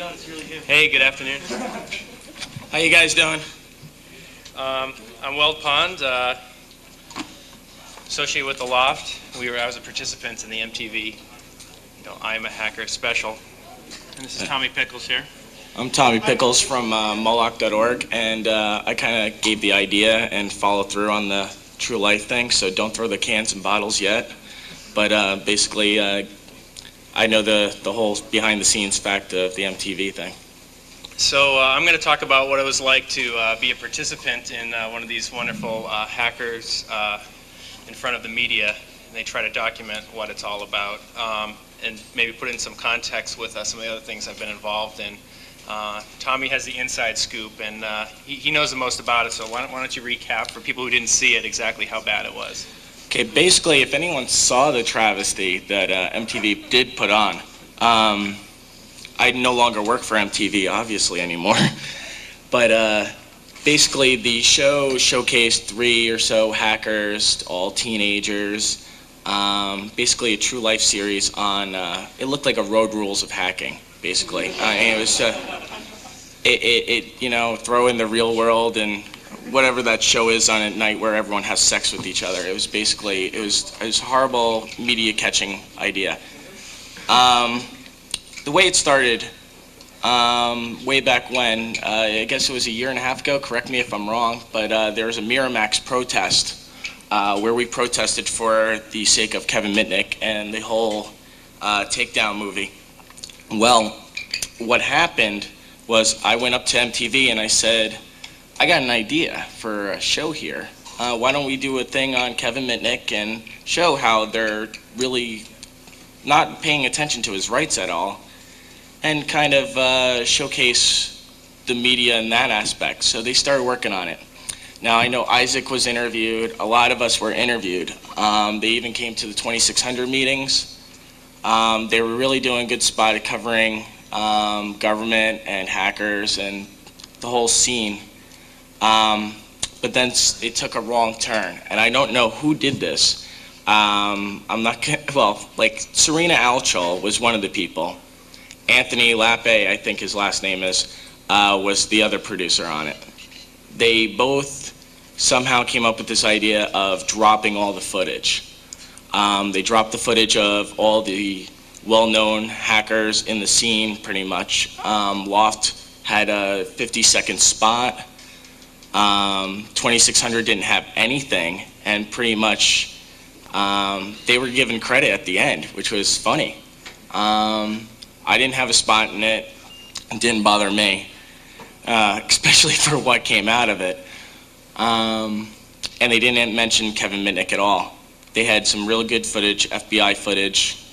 God, it's really him. Hey, good afternoon. How you guys doing? I'm Weld Pond, associated with The Loft. I was a participant in the MTV, I'm a Hacker special. And this is Tommy Pickles here. I'm Tommy Pickles from Moloch.org, and I kind of gave the idea and followed through on the true life thing, so don't throw the cans and bottles yet. But basically, I know the whole behind-the-scenes fact of the MTV thing. So I'm going to talk about what it was like to be a participant in one of these wonderful hackers in front of the media. And they try to document what it's all about and maybe put in some context with some of the other things I've been involved in. Tommy has the inside scoop, and he knows the most about it, so why don't you recap for people who didn't see it exactly how bad it was. Okay, basically, if anyone saw the travesty that MTV did put on, I no longer work for MTV, obviously, anymore. But basically, the show showcased 3 or so hackers, all teenagers, basically a true life series on, it looked like a road rules of hacking, basically. And it was, throw in the real world and whatever that show is on at night where everyone has sex with each other. It was basically, it was a horrible media catching idea. The way it started, way back when, I guess it was a year and a half ago, correct me if I'm wrong, but there was a Miramax protest where we protested for the sake of Kevin Mitnick and the whole Takedown movie. Well, what happened was I went up to MTV and I said, I got an idea for a show here. Why don't we do a thing on Kevin Mitnick and show how they're really not paying attention to his rights at all, and kind of showcase the media in that aspect. So they started working on it. Now I know Isaac was interviewed, a lot of us were interviewed. They even came to the 2600 meetings. They were really doing a good spot at covering government and hackers and the whole scene. But then it took a wrong turn, and I don't know who did this. I'm not like Serena Alchol was one of the people. Anthony Lappe, I think his last name is, was the other producer on it. They both somehow came up with this idea of dropping all the footage. They dropped the footage of all the well-known hackers in the scene, pretty much. Loft had a 50-second spot. 2600 didn't have anything, and pretty much they were given credit at the end, which was funny. I didn't have a spot in it. It didn't bother me, especially for what came out of it. And they didn't mention Kevin Mitnick at all. They had some real good footage, FBI footage.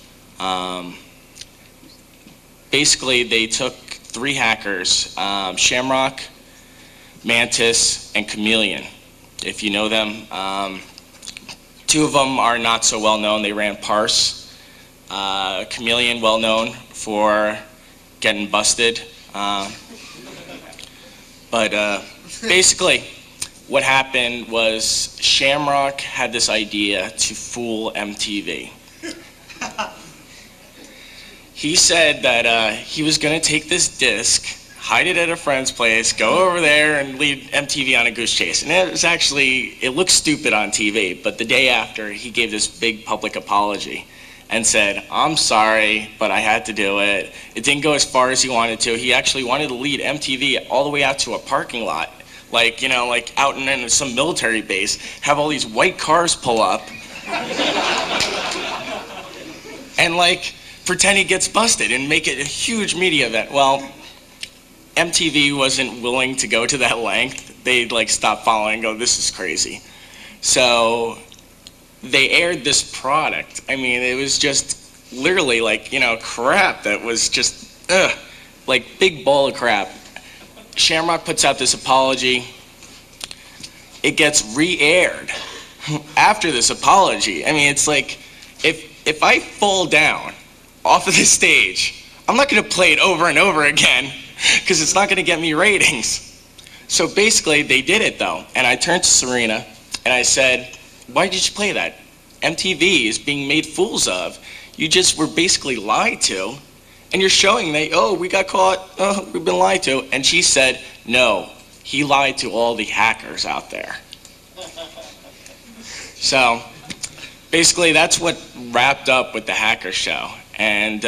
Basically, they took 3 hackers, Shamrock, Mantis, and Chameleon, if you know them. 2 of them are not so well known. They ran Parse. Chameleon, well known for getting busted. But basically, what happened was Shamrock had this idea to fool MTV. He said that he was going to take this disc, hide it at a friend's place, go over there and lead MTV on a goose chase. And it was actually, it looked stupid on TV, but the day after, he gave this big public apology and said, I'm sorry, but I had to do it. It didn't go as far as he wanted to. He actually wanted to lead MTV all the way out to a parking lot, like, like out in some military base, have all these white cars pull up, and like, pretend he gets busted and make it a huge media event. Well, MTV wasn't willing to go to that length. They'd like stop following and go, this is crazy. So they aired this product. I mean, it was just literally like, crap that was just, like big bowl of crap. Shamrock puts out this apology. It gets re-aired after this apology. I mean, it's like, if I fall down off of the stage, I'm not gonna play it over and over again because it's not gonna get me ratings. So basically they did it though, and I turned to Serena and I said, why did you play that? MTV is being made fools of. You just were basically lied to, and you're showing that, oh, we got caught, oh, we've been lied to. And she said, no, he lied to all the hackers out there. So basically that's what wrapped up with the hacker show. And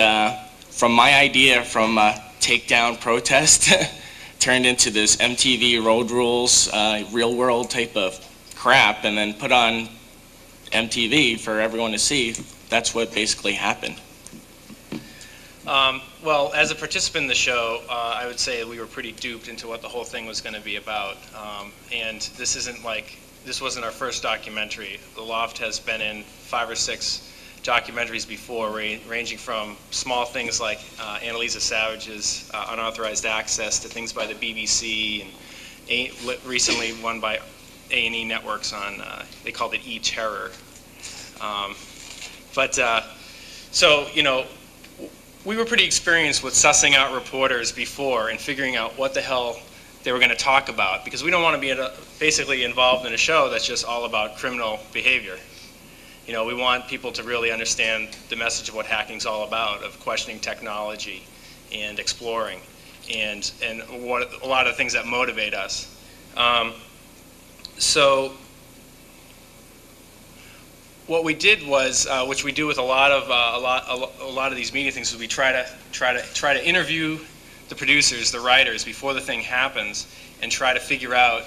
from my idea from a takedown protest turned into this MTV Road Rules, real world type of crap, and then put on MTV for everyone to see. That's what basically happened. Well, as a participant in the show, I would say we were pretty duped into what the whole thing was going to be about. And this wasn't our first documentary. The Loft has been in 5 or 6 documentaries before, ranging from small things like Annalisa Savage's Unauthorized Access to things by the BBC, and recently one by A&E Networks on, they called it E-Terror. So, you know, we were pretty experienced with sussing out reporters before and figuring out what the hell they were going to talk about, because we don't want to be basically involved in a show that's just all about criminal behavior. You know, we want people to really understand the message of what hacking's all about, of questioning technology and exploring, and what a lot of things that motivate us. So what we did was, which we do with a lot of these media things, is we try to interview the producers, the writers, before the thing happens, and try to figure out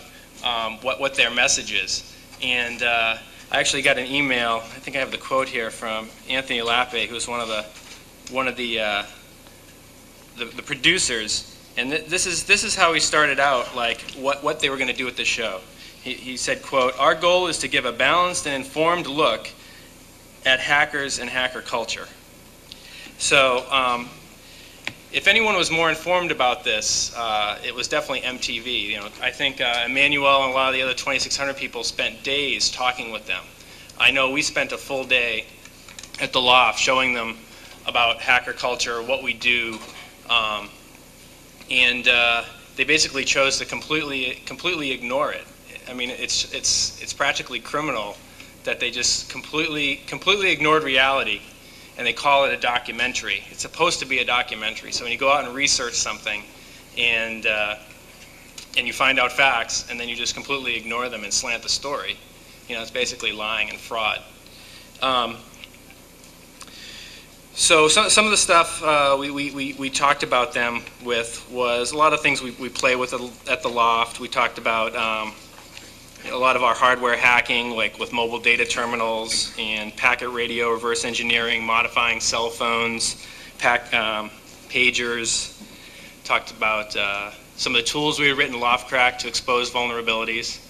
what their message is. And I actually got an email. I think I have the quote here from Anthony Lappe, who's one of the producers. And this is how he started out, like what they were going to do with the show. He said, quote, "Our goal is to give a balanced and informed look at hackers and hacker culture." So if anyone was more informed about this, it was definitely MTV. You know, I think Emmanuel and a lot of the other 2,600 people spent days talking with them. I know we spent a full day at the Loft showing them about hacker culture, what we do, and they basically chose to completely ignore it. I mean, it's practically criminal that they just completely ignored reality, and they call it a documentary. It's supposed to be a documentary. So when you go out and research something, and you find out facts, and then you just completely ignore them and slant the story, you know, it's basically lying and fraud. So some of the stuff we talked about them with was a lot of things we play with at the Loft. We talked about a lot of our hardware hacking, like with mobile data terminals and packet radio reverse engineering, modifying cell phones, pagers. Talked about some of the tools we had written in Loftcrack to expose vulnerabilities.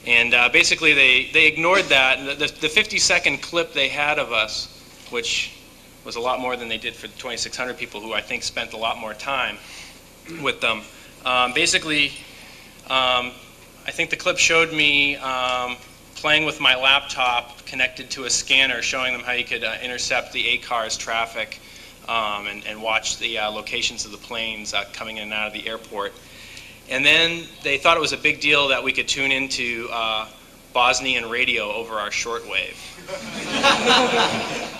And basically they ignored that. The 50-second clip they had of us, which was a lot more than they did for the 2,600 people who I think spent a lot more time with them. Basically, I think the clip showed me playing with my laptop connected to a scanner, showing them how you could intercept the ACARS traffic and watch the locations of the planes coming in and out of the airport. And then they thought it was a big deal that we could tune into Bosnian radio over our shortwave.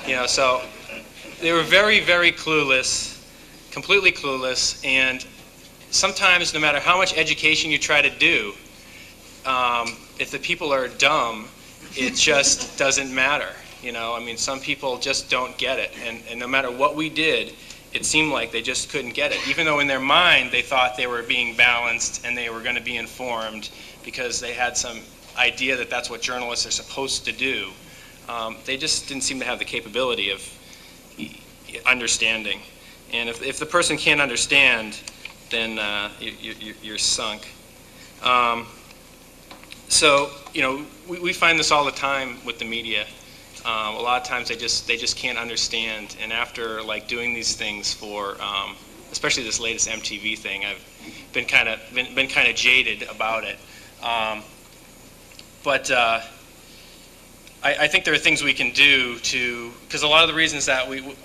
You know, so they were very, very clueless, completely clueless, and sometimes no matter how much education you try to do, if the people are dumb, it just doesn't matter. You know, I mean, some people just don't get it, and no matter what we did, it seemed like they just couldn't get it, even though in their mind they thought they were being balanced and they were going to be informed because they had some idea that that's what journalists are supposed to do. They just didn't seem to have the capability of understanding. And if the person can't understand, then you're sunk. So, you know, we find this all the time with the media. A lot of times they just can't understand, and after like doing these things for, especially this latest MTV thing, I've been kind of jaded about it. But I think there are things we can do because a lot of the reasons that we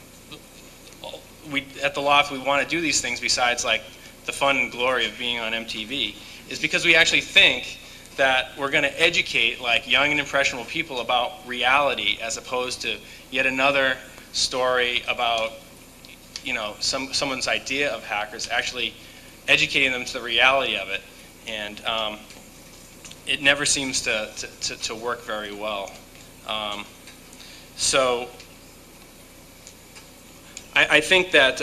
at the Loft we want to do these things, besides like the fun and glory of being on MTV, is because we actually think that we're going to educate like young and impressionable people about reality, as opposed to yet another story about, someone's idea of hackers, actually educating them to the reality of it, and it never seems to work very well. So I think that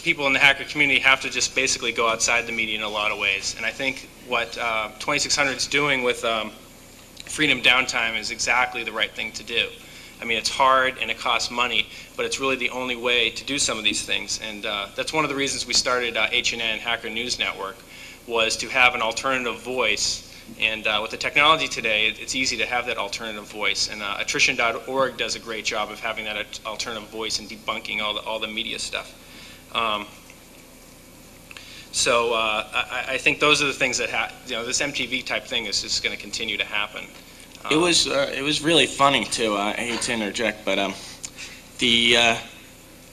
people in the hacker community have to just basically go outside the media in a lot of ways, and I think what 2600 is doing with Freedom Downtime is exactly the right thing to do. I mean, it's hard and it costs money, but it's really the only way to do some of these things. And that's one of the reasons we started HNN, Hacker News Network, was to have an alternative voice. And with the technology today, it's easy to have that alternative voice. And attrition.org does a great job of having that alternative voice and debunking all the media stuff. So I think those are the things that this MTV type thing is just going to continue to happen. It was really funny too. I hate to interject, but it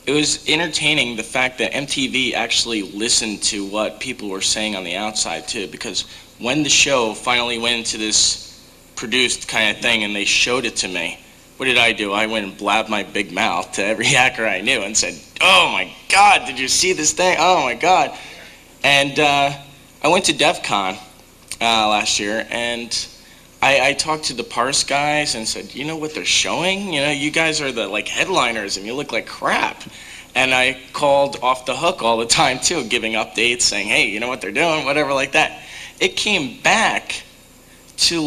was entertaining the fact that MTV actually listened to what people were saying on the outside too. Because when the show finally went into this produced kind of thing and they showed it to me, what did I do? I went and blabbed my big mouth to every hacker I knew and said, "Oh my God, did you see this thing? Oh my God!" And I went to DEF CON last year, and I talked to the Parse guys and said, "You know what they're showing? You know, you guys are the headliners and you look like crap." And I called Off the Hook all the time too, giving updates, saying, "Hey, you know what they're doing?" Whatever like that. It came back to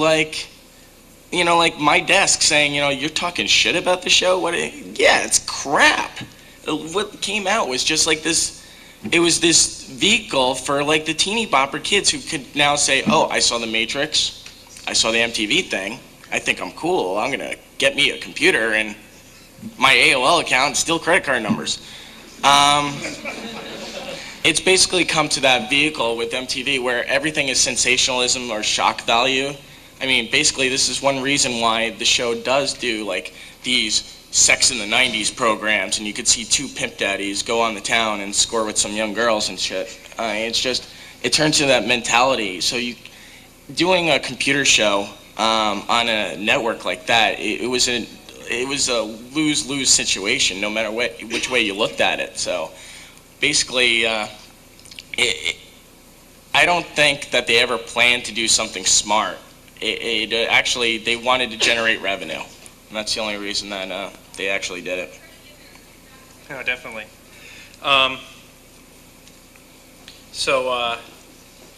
my desk saying, "You're talking shit about the show? Yeah, it's crap." What came out was just like this. It was this vehicle for the teeny bopper kids who could now say, "Oh, I saw The Matrix. I saw the MTV thing. I think I'm cool. I'm gonna get me a computer and my AOL account, steal credit card numbers." It's basically come to that vehicle with MTV where everything is sensationalism or shock value. I mean, basically, this is one reason why the show does do these Sex in the 90s programs, and you could see two pimp daddies go on the town and score with some young girls and shit. It turns into that mentality. So doing a computer show on a network like that, it was a lose-lose situation, no matter which way you looked at it. So basically, I don't think that they ever planned to do something smart. Actually, they wanted to generate revenue, and that's the only reason that they actually did it. No, definitely. I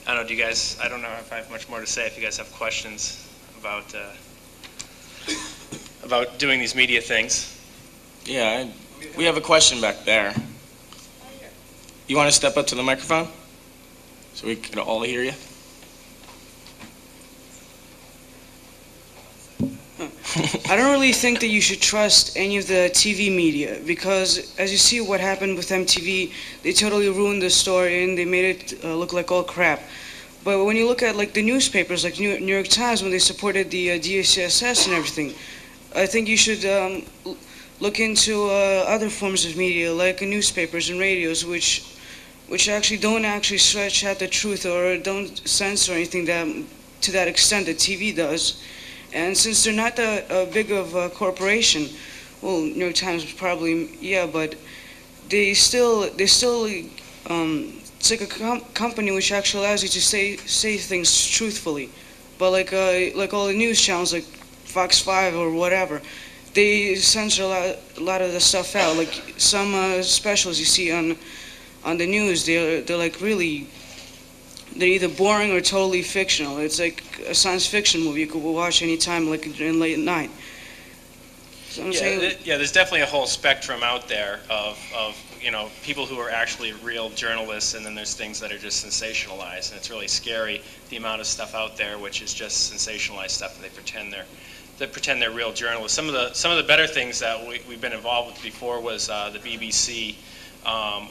don't know, I don't know if I have much more to say. If you guys have questions about doing these media things. Yeah, we have a question back there. You want to step up to the microphone so we can all hear you? I don't really think that you should trust any of the TV media, because as you see what happened with MTV, they totally ruined the story and they made it look like all crap. But when you look at the newspapers, like New York Times, when they supported the DCSS and everything, I think you should look into other forms of media, like newspapers and radios, which actually don't stretch out the truth or don't censor anything to that extent that TV does. And since they're not that big of a corporation, well, New York Times probably, yeah, but they still it's like a company which actually allows you to say things truthfully. But like all the news channels, like Fox 5 or whatever, they censor a lot of the stuff out. Like some specials you see on the news, they're really. They're either boring or totally fictional. It's like a science fiction movie you could watch anytime, like in late at night. So I'm saying, there's definitely a whole spectrum out there of people who are actually real journalists, and then there's things that are just sensationalized, and it's really scary the amount of stuff out there which is just sensationalized stuff that they pretend they're real journalists. Some of the better things that we've been involved with before was the BBC,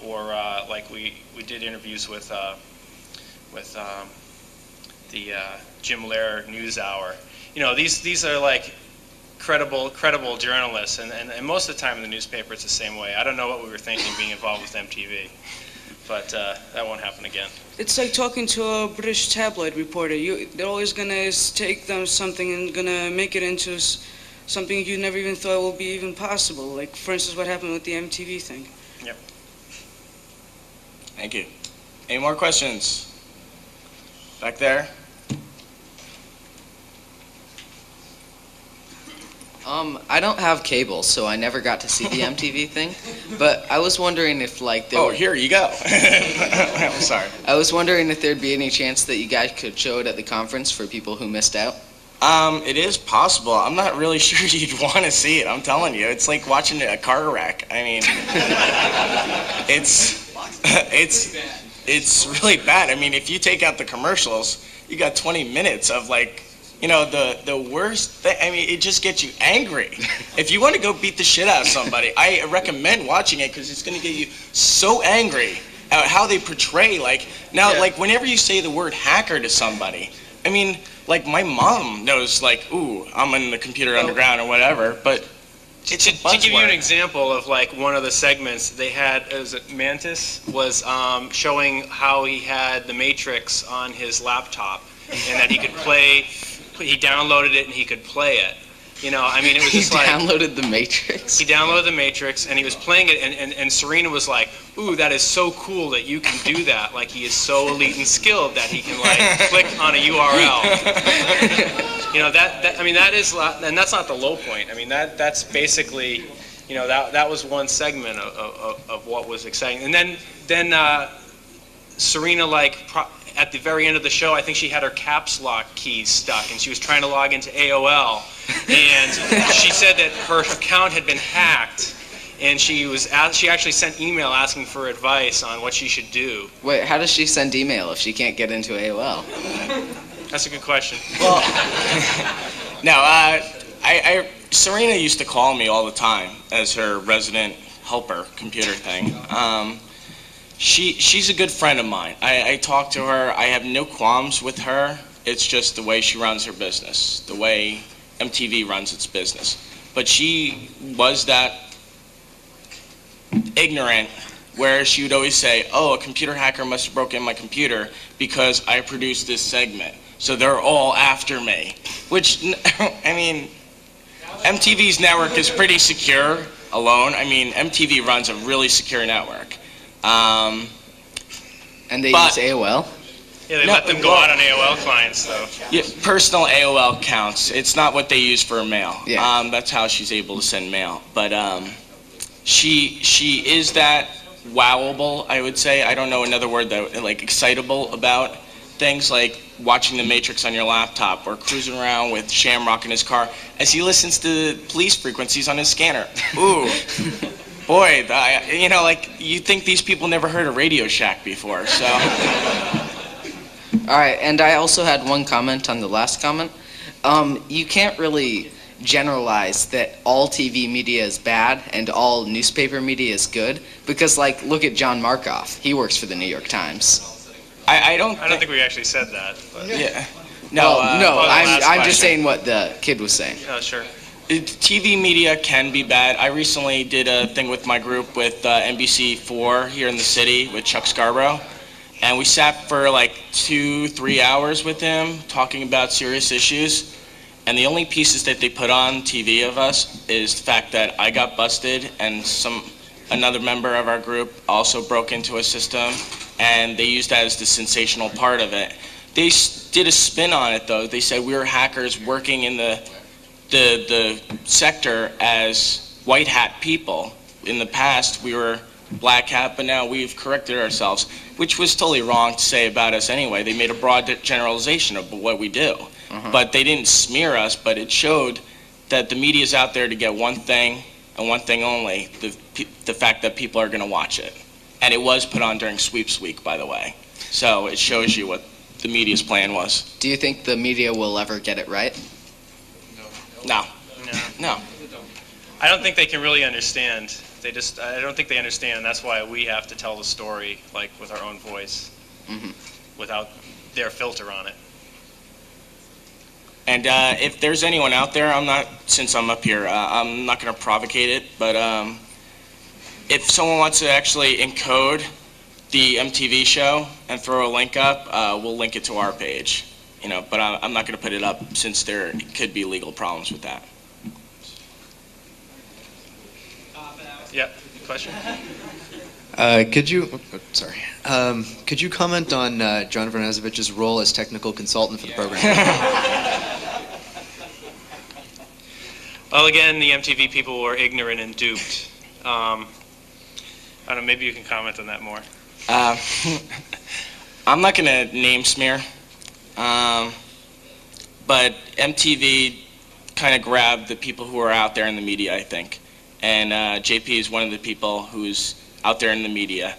or we did interviews with the Jim Lehrer News Hour. These are credible journalists, and most of the time in the newspaper it's the same way. I don't know what we were thinking being involved with MTV, but that won't happen again. it's like talking to a British tabloid reporter. They're always gonna take them something and gonna make it into something you never even thought would be even possible. Like, for instance, what happened with the MTV thing. Yep. Thank you. Any more questions? Back there? I don't have cable, so I never got to see the MTV thing. But I was wondering if, like, Oh, here you go. I'm sorry. I was wondering if there'd be any chance that you guys could show it at the conference for people who missed out. It is possible. I'm not really sure you'd want to see it. I'm telling you, it's like watching a car wreck. I mean, it's really bad. I mean, if you take out the commercials, you got 20 minutes of like, you know, the worst thing. I mean, it just gets you angry. If you want to go beat the shit out of somebody, I recommend watching it because it's going to get you so angry at how they portray, like, now, like, whenever you say the word hacker to somebody, I mean, like, my mom knows, like, ooh, I'm in the computer underground or whatever, but it's a To give you an buzzword. example of like one of the segments they had, was it Mantis, was showing how he had the Matrix on his laptop and that he could play, he downloaded it and he could play it. You know, I mean, it was He just like, downloaded the Matrix. he downloaded the Matrix and he was playing it, and Serena was like, ooh, that is so cool that you can do that. Like, he is so elite and skilled that he can like click on a URL. You know, that I mean, that is, and that's not the low point. I mean, that's basically, you know, that was one segment of what was exciting. And then Serena, like, at the very end of the show, I think she had her caps lock keys stuck, and she was trying to log into AOL, and she said that her account had been hacked, and she actually sent email asking for advice on what she should do. Wait, how does she send email if she can't get into AOL? That's a good question. Well, no, Serena used to call me all the time as her resident helper computer thing. She's a good friend of mine. I talk to her. I have no qualms with her. It's just the way she runs her business, the way MTV runs its business. But she was that ignorant where she would always say, oh, a computer hacker must have broken my computer because I produced this segment. So they're all after me. Which, I mean, MTV's network is pretty secure alone. I mean, MTV runs a really secure network. And they But- use AOL? Yeah, they No, let them go out on AOL clients, though. Yeah, personal AOL counts. It's not what they use for mail. Yeah. That's how she's able to send mail. But she is that wowable, I would say. I don't know another word that, like, excitable about things like watching The Matrix on your laptop or cruising around with Shamrock in his car as he listens to police frequencies on his scanner. Ooh. Boy, you know, like, you think these people never heard of Radio Shack before, so. All right, and I also had one comment on the last comment. You can't really generalize that all TV media is bad and all newspaper media is good, because, like, look at John Markoff. He works for the New York Times. I don't think we actually said that. But. Yeah. No, Well, no, well, the I'm last just question. saying what the kid was saying. Oh, sure. TV media can be bad. I recently did a thing with my group with NBC4 here in the city with Chuck Scarborough. And we sat for like 2-3 hours with him talking about serious issues. And the only pieces that they put on TV of us is the fact that I got busted and another member of our group also broke into a system. And they used that as the sensational part of it. They did a spin on it, though. They said we were hackers working in the sector as white hat people. In the past, we were black hat, but now we've corrected ourselves, which was totally wrong to say about us anyway. They made a broad generalization of what we do. But they didn't smear us, but it showed that the media's out there to get one thing and one thing only, the fact that people are going to watch it. And it was put on during Sweeps Week, by the way. So it shows you what the media's plan was. Do you think the media will ever get it right? No. No. I don't think they can really understand. I don't think they understand. That's why we have to tell the story, like, with our own voice, without their filter on it. And if there's anyone out there, since I'm up here, I'm not going to provocate it, but if someone wants to actually encode the MTV show and throw a link up, we'll link it to our page. You know, but I'm not going to put it up since there could be legal problems with that. Yeah, question? Could you, sorry, Could you comment on John Vernazovich's role as technical consultant for the program? Well, again, the MTV people were ignorant and duped. I don't know, maybe you can comment on that more. I'm not going to name smear, but MTV kind of grabbed the people who are out there in the media, I think. And JP is one of the people who's out there in the media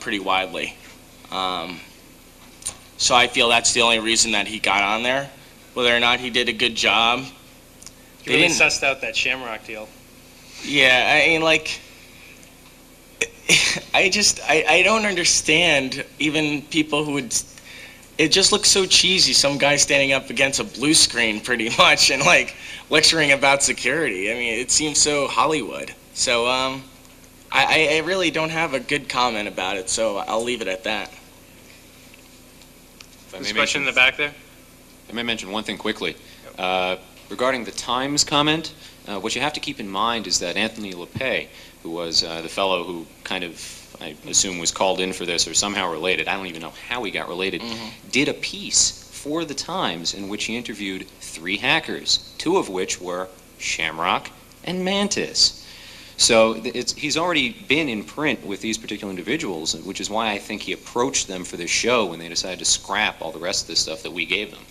pretty widely. So I feel that's the only reason that he got on there. Whether or not he did a good job. He really sussed out that Shamrock deal. Yeah, I mean, like, I don't understand even people who would, it just looks so cheesy, some guy standing up against a blue screen pretty much and like lecturing about security. I mean, it seems so Hollywood. So I really don't have a good comment about it, so I'll leave it at that. There's a question in the back there? I may mention one thing quickly. Regarding the Times comment, what you have to keep in mind is that Anthony LePay, who was the fellow who kind of, I assume, was called in for this or somehow related, I don't even know how he got related, did a piece for the Times in which he interviewed 3 hackers, 2 of which were Shamrock and Mantis. So he's already been in print with these particular individuals, which is why I think he approached them for this show when they decided to scrap all the rest of the stuff that we gave them.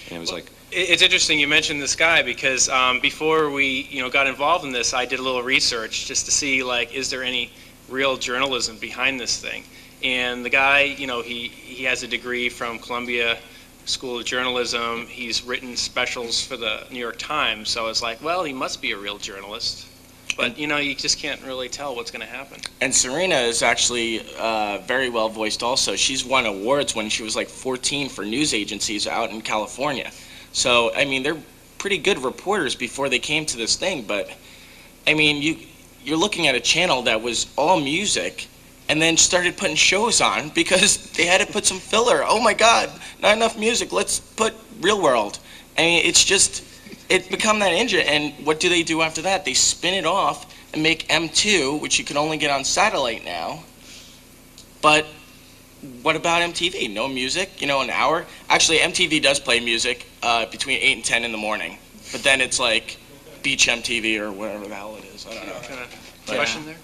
And it was like... It's interesting you mentioned this guy because before we got involved in this, I did a little research just to see, like, is there any real journalism behind this thing? And the guy, he has a degree from Columbia School of Journalism. He's written specials for the New York Times. So it's like, well, he must be a real journalist. But, you just can't really tell what's going to happen. And Serena is actually very well voiced also. She's won awards when she was like 14 for news agencies out in California. So, I mean, they're pretty good reporters before they came to this thing. But, I mean, you're looking at a channel that was all music and then started putting shows on because they had to put some filler. Oh, my God, not enough music. Let's put Real World. I mean, it's just... It become that engine, and what do they do after that? They spin it off and make M2, which you can only get on satellite now. But what about MTV? No music, an hour? Actually, MTV does play music between 8 and 10 in the morning. But then it's like Beach MTV or whatever the hell it is. I don't know. Question there?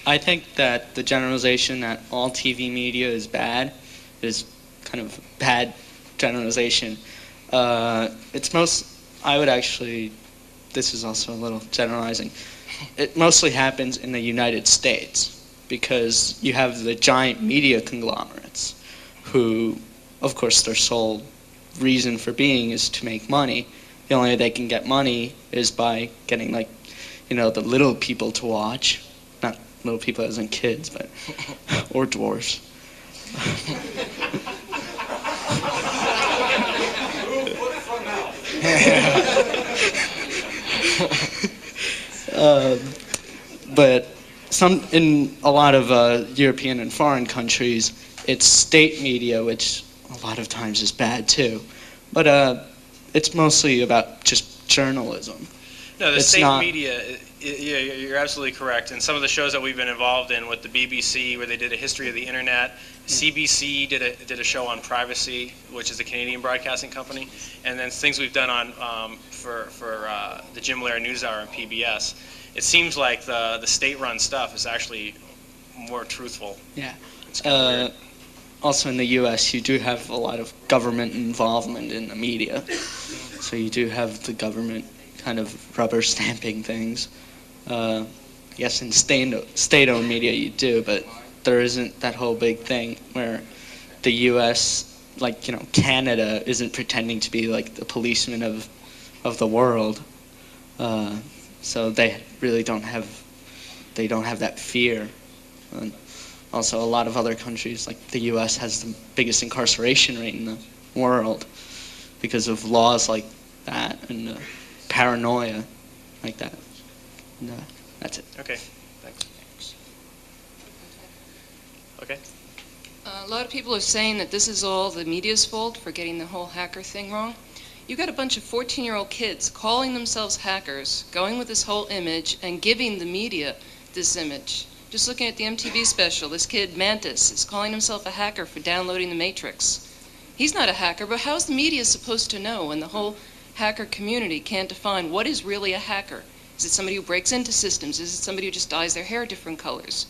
I think that the generalization that all TV media is bad is kind of bad generalization. I would actually, this is also a little generalizing, it mostly happens in the United States because you have the giant media conglomerates who, of course, their sole reason for being is to make money. The only way they can get money is by getting, the little people to watch. Not little people as in kids, but, or dwarves. But in a lot of European and foreign countries, it's state media, which a lot of times is bad too. But it's mostly about just journalism. No, the state media, you're absolutely correct. And some of the shows that we've been involved in with the BBC, where they did a history of the internet, CBC did a show on privacy, which is a Canadian broadcasting company, and then things we've done on for the Jim Lehrer NewsHour and PBS. It seems like the state-run stuff is actually more truthful. Yeah. It's kind of weird. Also in the U.S., you do have a lot of government involvement in the media, so you do have the government kind of rubber stamping things. Yes, in state-owned media you do, but there isn't that whole big thing where the U.S., Canada isn't pretending to be like the policeman of the world. So they really don't have that fear. And also, a lot of other countries, like the U.S., has the biggest incarceration rate in the world because of laws like that and paranoia like that. And, that's it. Okay, thanks. Okay. A lot of people are saying that this is all the media's fault for getting the whole hacker thing wrong. You got a bunch of 14-year-old kids calling themselves hackers, going with this whole image, and giving the media this image. Just looking at the MTV special, this kid, Mantis, is calling himself a hacker for downloading the Matrix. He's not a hacker, but how's the media supposed to know when the whole hacker community can't define what is really a hacker? Is it somebody who breaks into systems? Is it somebody who just dyes their hair different colors?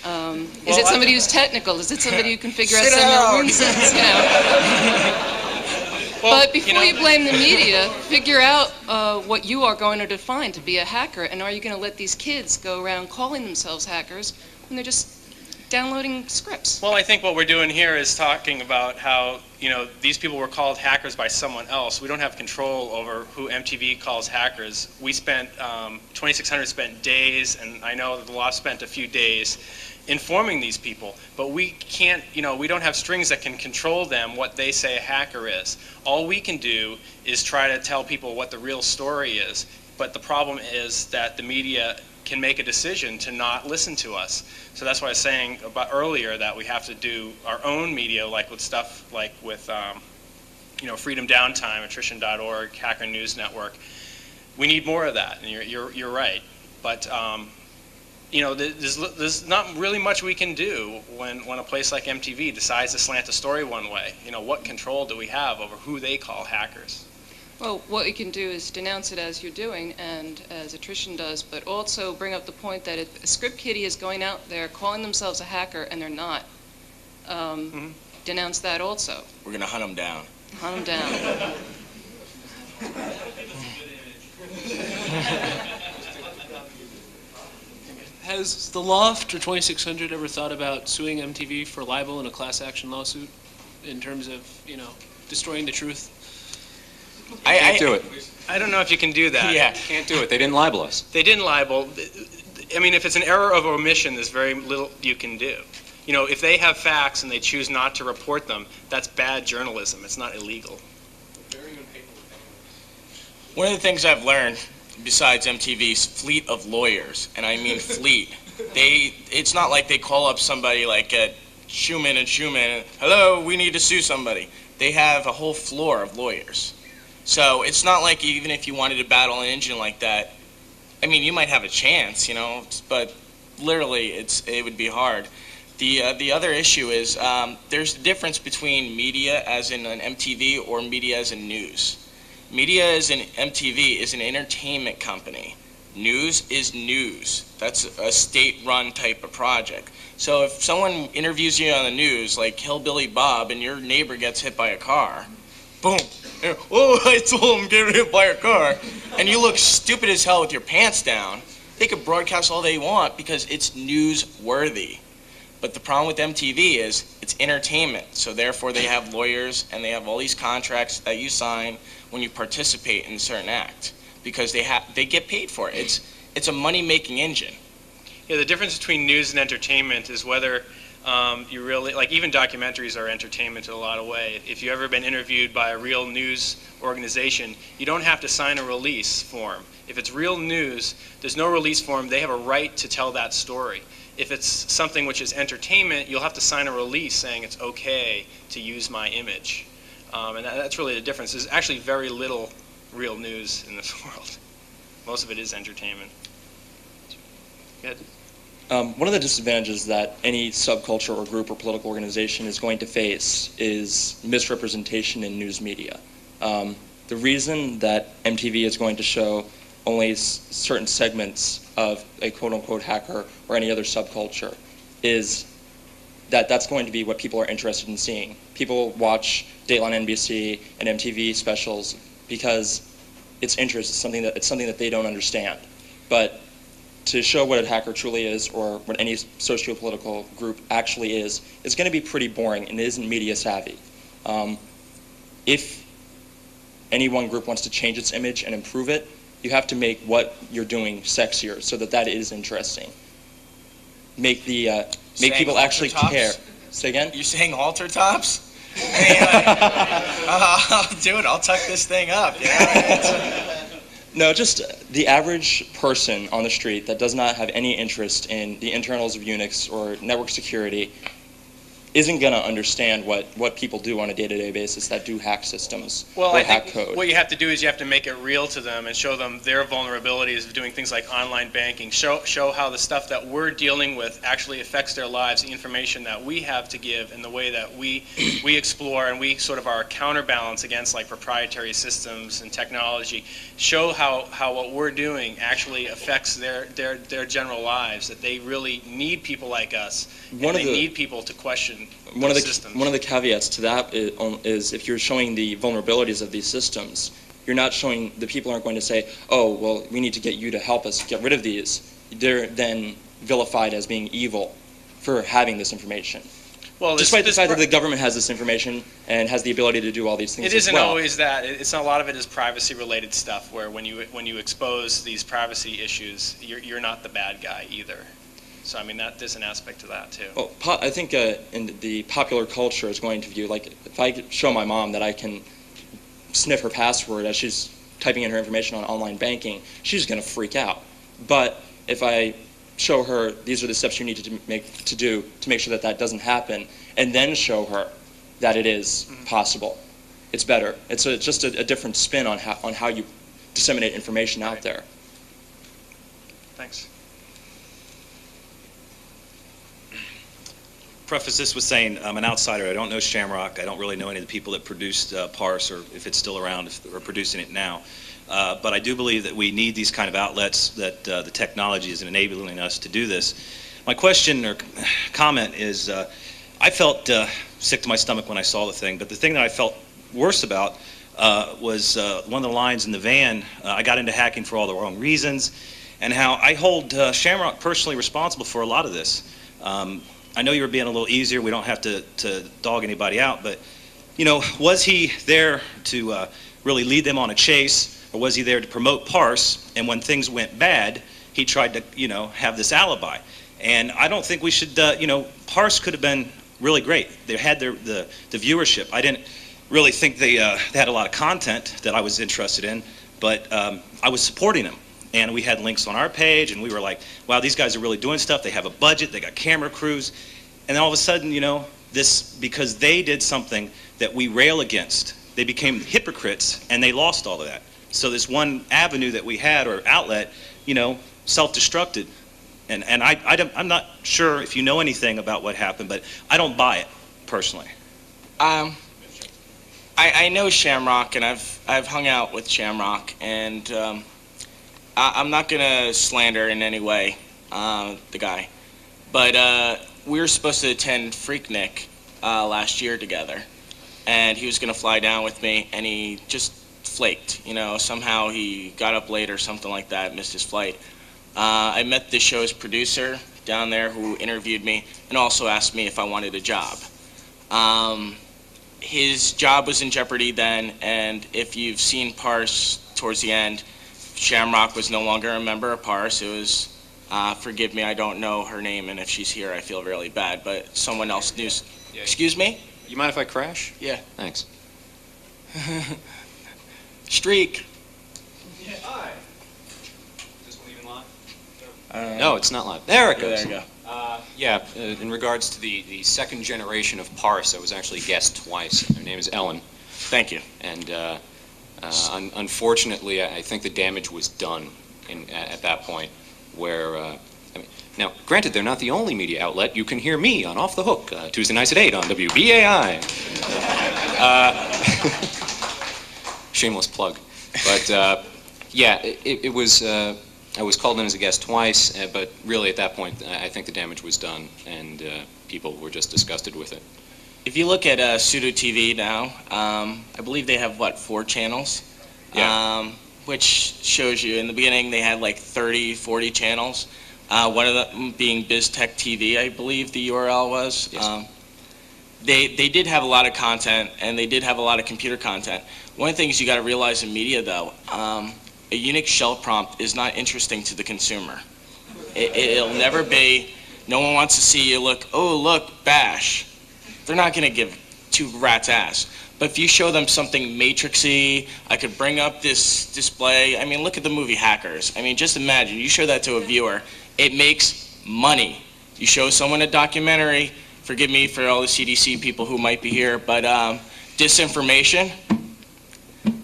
Is it somebody who's technical? Is it somebody who can figure out some rune sets, you know? But before you blame the media, figure out what you are going to define to be a hacker, and are you going to let these kids go around calling themselves hackers when they're just downloading scripts? Well, I think what we're doing here is talking about how, these people were called hackers by someone else. We don't have control over who MTV calls hackers. We spent, 2600 spent days, and I know that the law spent a few days informing these people, but we can't, we don't have strings that can control them, what they say a hacker is. All we can do is try to tell people what the real story is, but the problem is that the media can make a decision to not listen to us. So that's why I was saying about earlier that we have to do our own media, like with stuff like with, Freedom Downtime, attrition.org, Hacker News Network. We need more of that, and you're right. But there's not really much we can do when a place like MTV decides to slant a story one way. What control do we have over who they call hackers? Well, what you can do is denounce it as you're doing, and as attrition does, but also bring up the point that if a script kiddie is going out there calling themselves a hacker and they're not, denounce that also. We're going to hunt them down. Hunt them down. Has the loft or 2600 ever thought about suing MTV for libel in a class action lawsuit in terms of, destroying the truth? I can't do it. I don't know if you can do that. Yeah. Can't do it. They didn't libel us. They didn't libel. I mean, if it's an error of omission, there's very little you can do. If they have facts and they choose not to report them, that's bad journalism. It's not illegal. One of the things I've learned, besides MTV's fleet of lawyers, and I mean fleet, it's not like they call up somebody like at Schumann and Schumann, hello, we need to sue somebody. They have a whole floor of lawyers. So it's not like even if you wanted to battle an engine like that, I mean, you might have a chance, but literally it would be hard. The other issue is there's a difference between media as in an MTV or media as in news. Media as in MTV is an entertainment company. News is news. That's a state-run type of project. So if someone interviews you on the news, like Hillbilly Bob, and your neighbor gets hit by a car, boom, oh, I told him get hit by a car, and you look stupid as hell with your pants down, they could broadcast all they want because it's newsworthy. But the problem with MTV is it's entertainment, so therefore they have lawyers and they have all these contracts that you sign when you participate in a certain act because they get paid for it. It's a money-making engine. Yeah, the difference between news and entertainment is whether you really, like even documentaries are entertainment in a lot of ways. If you've ever been interviewed by a real news organization, you don't have to sign a release form. If it's real news, there's no release form. They have a right to tell that story. If it's something which is entertainment, you'll have to sign a release saying it's okay to use my image. And that's really the difference. There's actually very little real news in this world. Most of it is entertainment. Good. One of the disadvantages that any subculture or group or political organization is going to face is misrepresentation in news media. The reason that MTV is going to show only certain segments of a quote-unquote hacker or any other subculture is that that's going to be what people are interested in seeing. People watch Dateline NBC and MTV specials because it's interest, it's something that they don't understand. But to show what a hacker truly is or what any socio-political group actually is going to be pretty boring and isn't media savvy. If any one group wants to change its image and improve it, you have to make what you're doing sexier so that is interesting. Make people actually care. Say again? You saying halter tops? I'll do it. I'll tuck this thing up. No, just the average person on the street that does not have any interest in the internals of Unix or network security isn't going to understand what people do on a day-to-day basis that do hack systems Well, or I hack think code. what you have to do is you have to make it real to them and show them their vulnerabilities of doing things like online banking. Show how the stuff that we're dealing with actually affects their lives, the information that we have to give, and the way that we explore and we sort of are a counterbalance against like proprietary systems and technology. Show how what we're doing actually affects their general lives. That they really need people like us, and they need people to question systems. One of the caveats to that is if you're showing the vulnerabilities of these systems, you're not showing, the people aren't going to say, oh, well, we need to get you to help us get rid of these. They're then vilified as being evil for having this information. Well, despite the fact that the government has this information and has the ability to do all these things it as isn't well. always that. It's a lot of it is privacy-related stuff. Where when you expose these privacy issues, you're not the bad guy either. So I mean, there's an aspect to that too. Well, I think in the popular culture is going to view, like, if I show my mom that I can sniff her password as she's typing in her information on online banking, she's going to freak out. But if I show her these are the steps you need to do to make sure that doesn't happen, and then show her that it is possible, it's better. It's just a different spin on how you disseminate information out there. Thanks. Preface this with saying I'm an outsider. I don't know Shamrock. I don't really know any of the people that produced Parse, or if it's still around, if they're producing it now. But I do believe that we need these kind of outlets, that the technology is enabling us to do this. My question or comment is, I felt sick to my stomach when I saw the thing, but the thing that I felt worse about was one of the lines in the van, I got into hacking for all the wrong reasons, and how I hold Shamrock personally responsible for a lot of this. I know you were being a little easier. We don't have to dog anybody out, but was he there to really lead them on a chase, or was he there to promote Parse? And when things went bad, he tried to have this alibi. And I don't think we should. Parse could have been really great. They had the viewership. I didn't really think they had a lot of content that I was interested in, but I was supporting them. And we had links on our page, and we were like, wow, these guys are really doing stuff. They have a budget, they got camera crews. And then all of a sudden, because they did something that we rail against, they became hypocrites, and they lost all of that. So this one avenue that we had, or outlet, self-destructed. And I'm not sure if you know anything about what happened, but I don't buy it, personally. I know Shamrock, and I've hung out with Shamrock, and I'm not gonna slander in any way the guy, but we were supposed to attend Freaknik last year together, and he was gonna fly down with me, and he just flaked. Somehow he got up late or something like that, missed his flight. I met the show's producer down there who interviewed me and also asked me if I wanted a job. His job was in jeopardy then, and if you've seen Parse towards the end, Shamrock was no longer a member of Parse. It was, forgive me, I don't know her name, and if she's here, I feel really bad, but someone else knew. Yeah. Excuse me? You mind if I crash? Yeah. Thanks. Streak. Yeah, hi. Is this one even live? No, it's not live. There it goes. There you go. In regards to the second generation of Parse, I was actually a guest twice. Her name is Ellen. Thank you. And unfortunately, I think the damage was done at that point, where, now, granted, they're not the only media outlet. You can hear me on Off the Hook, Tuesday nights at 8 on WBAI. Shameless plug. But, it was, I was called in as a guest twice, but really at that point, I think the damage was done, and people were just disgusted with it. If you look at Pseudo TV now, I believe they have, 4 channels? Yeah. Which shows you, in the beginning, they had like 30, 40 channels. One of them being BizTech TV, I believe the URL was. Yes. They did have a lot of content, and they did have a lot of computer content. One of the things you got to realize in media, though, a Unix shell prompt is not interesting to the consumer. It'll never be. No one wants to see you look, oh, look, bash. They're not going to give 2 rats' ass. But if you show them something matrixy, I could bring up this display. I mean, look at the movie Hackers. I mean, just imagine, you show that to a viewer, it makes money. You show someone a documentary, forgive me for all the CDC people who might be here, but disinformation.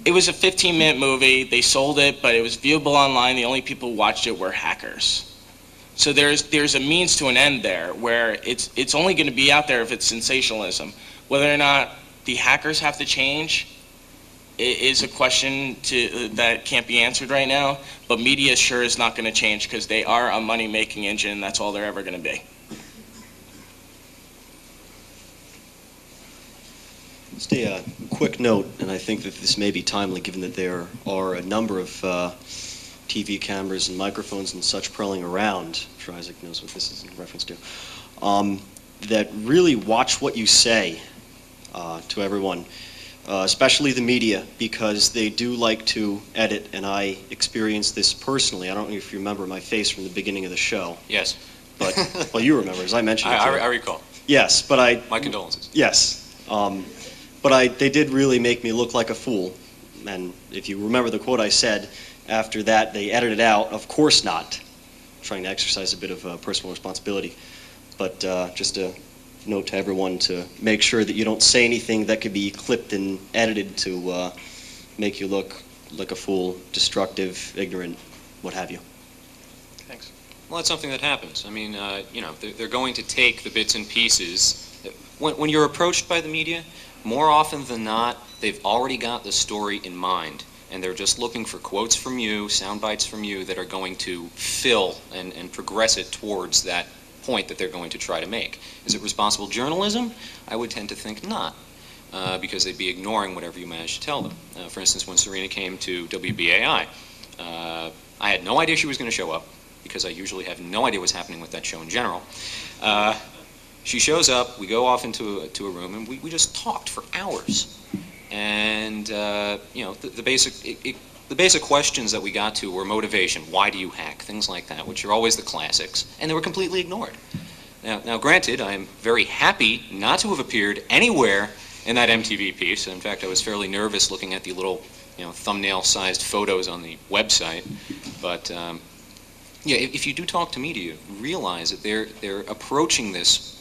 It was a 15-minute movie. They sold it, but it was viewable online. The only people who watched it were hackers. So there's a means to an end there, where it's only going to be out there if it's sensationalism. Whether or not the hackers have to change is a question that can't be answered right now. But media sure is not going to change, because they are a money-making engine, and that's all they're ever going to be. Just a quick note, and I think that this may be timely given that there are a number of TV cameras and microphones and such prowling around. I'm sure Isaac knows what this is in reference to. That really watch what you say to everyone, especially the media, because they do like to edit, and I experienced this personally. I don't know if you remember my face from the beginning of the show. Yes. But, well, you remember, as I mentioned. I recall. Yes, but I... My condolences. Yes. But they did really make me look like a fool. And if you remember the quote I said, after that they edited out, of course not. I'm trying to exercise a bit of personal responsibility. But just a note to everyone to make sure that you don't say anything that could be clipped and edited to make you look like a fool, destructive, ignorant, what have you. Thanks. Well, that's something that happens. I mean, they're going to take the bits and pieces. When you're approached by the media, more often than not, they've already got the story in mind, and they're just looking for quotes from you, sound bites from you that are going to fill and progress it towards that point that they're going to try to make. Is it responsible journalism? I would tend to think not, because they'd be ignoring whatever you manage to tell them. For instance, when Serena came to WBAI, I had no idea she was going to show up, because I usually have no idea what's happening with that show in general. She shows up, we go off into a room, and we just talked for hours. And the basic questions that we got to were motivation, why do you hack, things like that, which are always the classics, and they were completely ignored. Now granted, I am very happy not to have appeared anywhere in that MTV piece. In fact, I was fairly nervous looking at the little thumbnail-sized photos on the website. But if you do talk to media, realize that they're approaching this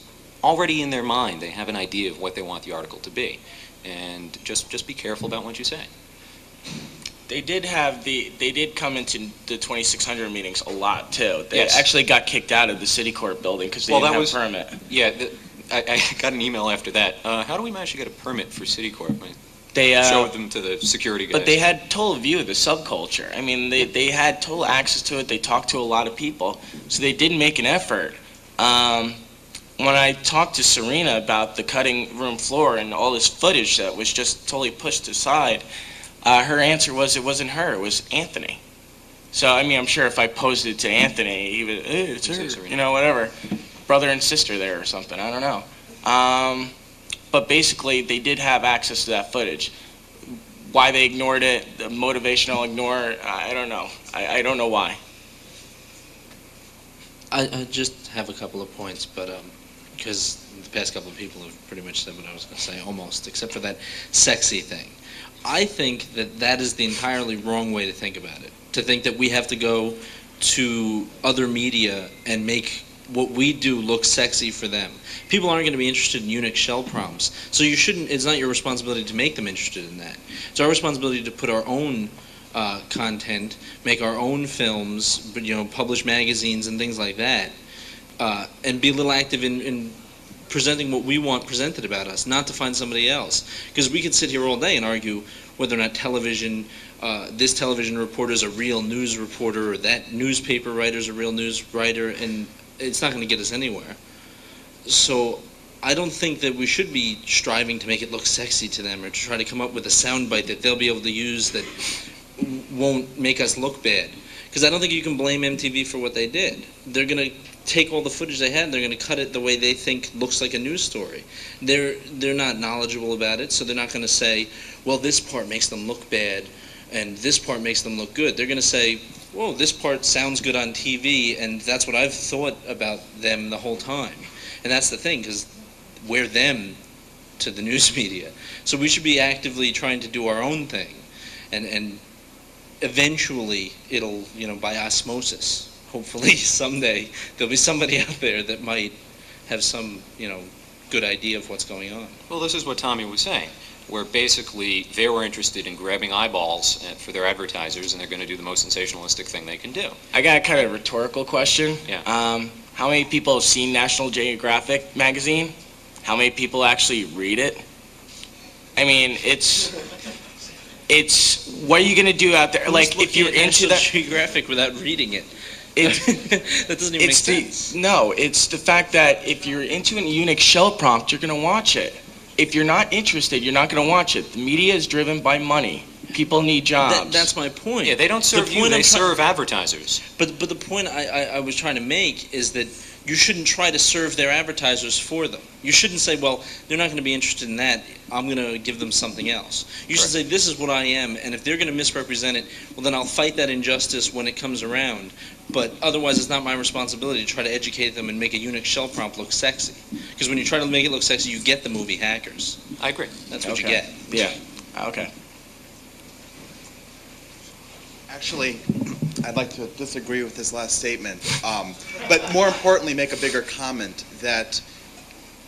already in their mind. They have an idea of what they want the article to be, and just be careful about what you say. They did come into the 2600 meetings a lot too. They Yes. actually got kicked out of the city court building because they didn't have a permit. Yeah, I got an email after that. How do we manage to get a permit for city court? They showed them to the security guys. But they had total view of the subculture. I mean, they had total access to it. They talked to a lot of people, so they did make an effort. When I talked to Serena about the cutting room floor and all this footage that was just totally pushed aside, her answer was it wasn't her, it was Anthony. So, I mean, I'm sure if I posted it to Anthony, he would, it's her, whatever. Brother and sister there or something, I don't know. But basically, they did have access to that footage. Why they ignored it, the motivational ignore, I don't know. I don't know why. I just have a couple of points, but because the past couple of people have pretty much said what I was going to say, almost, except for that sexy thing. I think that is the entirely wrong way to think about it. To think that we have to go to other media and make what we do look sexy for them. People aren't going to be interested in Unix shell prompts, so you shouldn't. It's not your responsibility to make them interested in that. It's our responsibility to put our own content, make our own films, publish magazines and things like that, and be a little active in presenting what we want presented about us, not to find somebody else. Because we could sit here all day and argue whether or not television, this television reporter is a real news reporter, or that newspaper writer is a real news writer, and it's not going to get us anywhere. So I don't think that we should be striving to make it look sexy to them, or to try to come up with a soundbite that they'll be able to use that won't make us look bad. Because I don't think you can blame MTV for what they did. They're going to take all the footage they had and they're going to cut it the way they think looks like a news story. They're not knowledgeable about it, so they're not going to say, well, this part makes them look bad and this part makes them look good. They're going to say, whoa, this part sounds good on TV, and that's what I've thought about them the whole time. And that's the thing, because we're them to the news media. So we should be actively trying to do our own thing. And eventually it'll, by osmosis, hopefully someday there'll be somebody out there that might have some, good idea of what's going on. Well, this is what Tommy was saying, where basically they were interested in grabbing eyeballs for their advertisers, and they're going to do the most sensationalistic thing they can do. I got a kind of rhetorical question. Yeah. How many people have seen National Geographic magazine? How many people actually read it? I mean, it's what are you going to do out there? Like, if you're into that Geographic without reading it. That doesn't even make sense. No, it's the fact that if you're into a Unix shell prompt, you're going to watch it. If you're not interested, you're not going to watch it. The media is driven by money. People need jobs. That's my point. Yeah, they don't serve you, they serve advertisers. But the point I was trying to make is that you shouldn't try to serve their advertisers for them. You shouldn't say, well, they're not going to be interested in that, I'm going to give them something else. You should say, this is what I am, and if they're going to misrepresent it, well, then I'll fight that injustice when it comes around. But otherwise, it's not my responsibility to try to educate them and make a Unix shell prompt look sexy. Because when you try to make it look sexy, you get the movie Hackers. I agree. That's what you get. Yeah. Okay. Actually, I'd like to disagree with his last statement, but more importantly, make a bigger comment that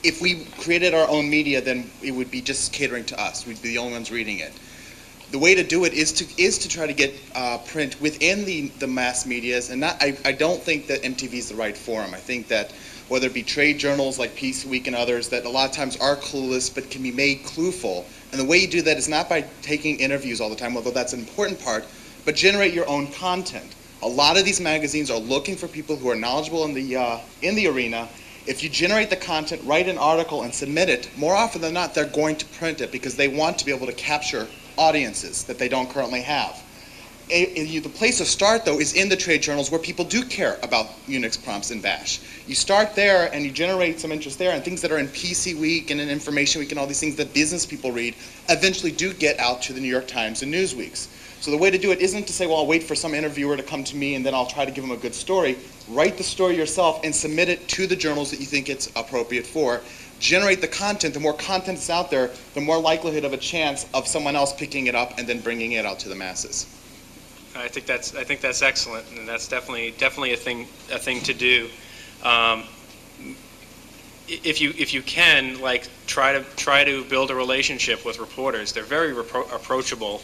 if we created our own media, then it would be just catering to us. We'd be the only ones reading it. The way to do it is to try to get print within the mass medias, and I don't think that MTV is the right forum. I think that whether it be trade journals like Peace Week and others that a lot of times are clueless but can be made clueful, and the way you do that is not by taking interviews all the time, although that's an important part, but generate your own content. A lot of these magazines are looking for people who are knowledgeable in the arena. If you generate the content, write an article, and submit it, more often than not, they're going to print it because they want to be able to capture audiences that they don't currently have. The place to start, though, is in the trade journals where people do care about Unix prompts and Bash. You start there and you generate some interest there, and things that are in PC Week and in Information Week and all these things that business people read eventually do get out to the New York Times and Newsweeks. So the way to do it isn't to say, well, I'll wait for some interviewer to come to me and then I'll try to give them a good story. Write the story yourself and submit it to the journals that you think it's appropriate for. Generate the content. The more content is out there, the more likelihood of a chance of someone else picking it up and then bringing it out to the masses. I think that's excellent, and that's definitely a thing to do. If you can, like, try to build a relationship with reporters. They're very approachable.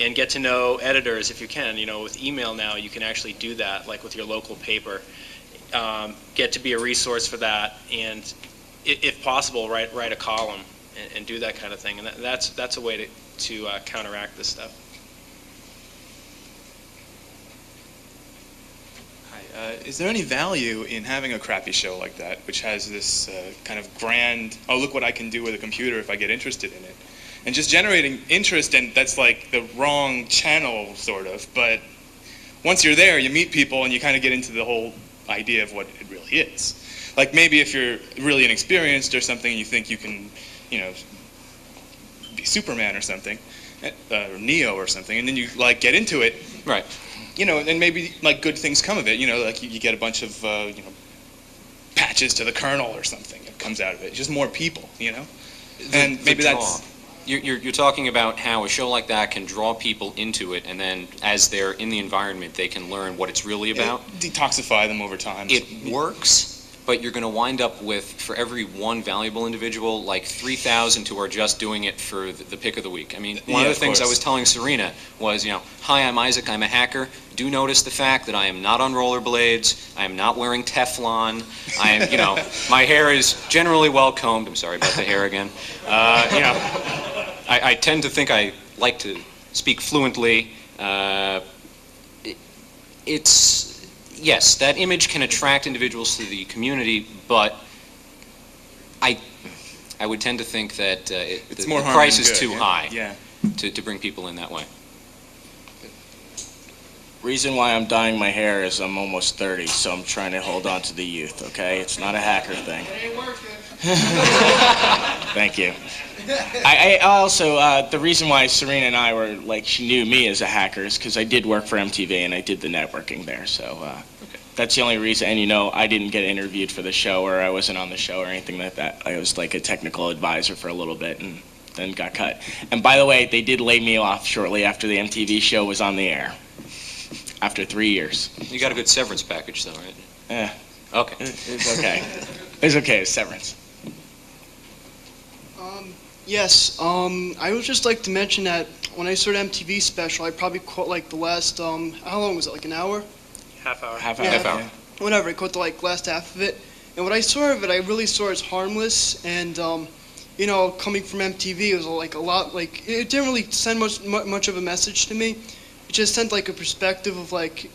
And get to know editors if you can. You know, with email now, you can actually do that, like with your local paper. Get to be a resource for that, and if possible, write a column and do that kind of thing. And that's a way to counteract this stuff. Hi. Is there any value in having a crappy show like that, which has this kind of grand, oh, look what I can do with a computer if I get interested in it? And just generating interest, and that's like the wrong channel, sort of. But once you're there, you meet people, and you kind of get into the whole idea of what it really is. Like maybe if you're really inexperienced or something, and you think you can, you know, be Superman or something, or Neo or something, and then you like get into it. Right. You know, and maybe like good things come of it. You know, like you get a bunch of you know, patches to the kernel or something that comes out of it. Just more people, you know. And maybe that's. You're talking about how a show like that can draw people into it, and then as they're in the environment, they can learn what it's really about. Detoxify them over time. It works, but you're going to wind up with, for every one valuable individual, like 3,000 who are just doing it for the pick of the week. I mean, one of the things I was telling Serena was, you know, hi, I'm Isaac, I'm a hacker. Do notice the fact that I am not on rollerblades, I am not wearing Teflon, I am, you know, my hair is generally well combed. I'm sorry about the hair again. You know, I tend to think I like to speak fluently. It's, yes, that image can attract individuals to the community, but I would tend to think that the price is too high to bring people in that way. Reason why I'm dyeing my hair is I'm almost 30, so I'm trying to hold on to the youth, okay? It's not a hacker thing. It ain't working. Thank you. I also, the reason why Serena and I were, like, she knew me as a hacker is because I did work for MTV and I did the networking there, so that's the only reason. And, you know, I didn't get interviewed for the show, or I wasn't on the show or anything like that. I was, like, a technical advisor for a little bit and then got cut. And by the way, they did lay me off shortly after the MTV show was on the air. After 3 years. You got a good severance package, though, right? Yeah. Okay. It's okay. It's okay, Severance. Yes, I would just like to mention that when I saw the MTV special, I probably caught like the last, how long was it, like an hour? Half hour. Half hour. Yeah. Half hour. Whatever, I caught the like last half of it. And what I saw of it, I really saw as harmless and, you know, coming from MTV, it was like a lot, like, it didn't really send much of a message to me. It just sent like a perspective of like,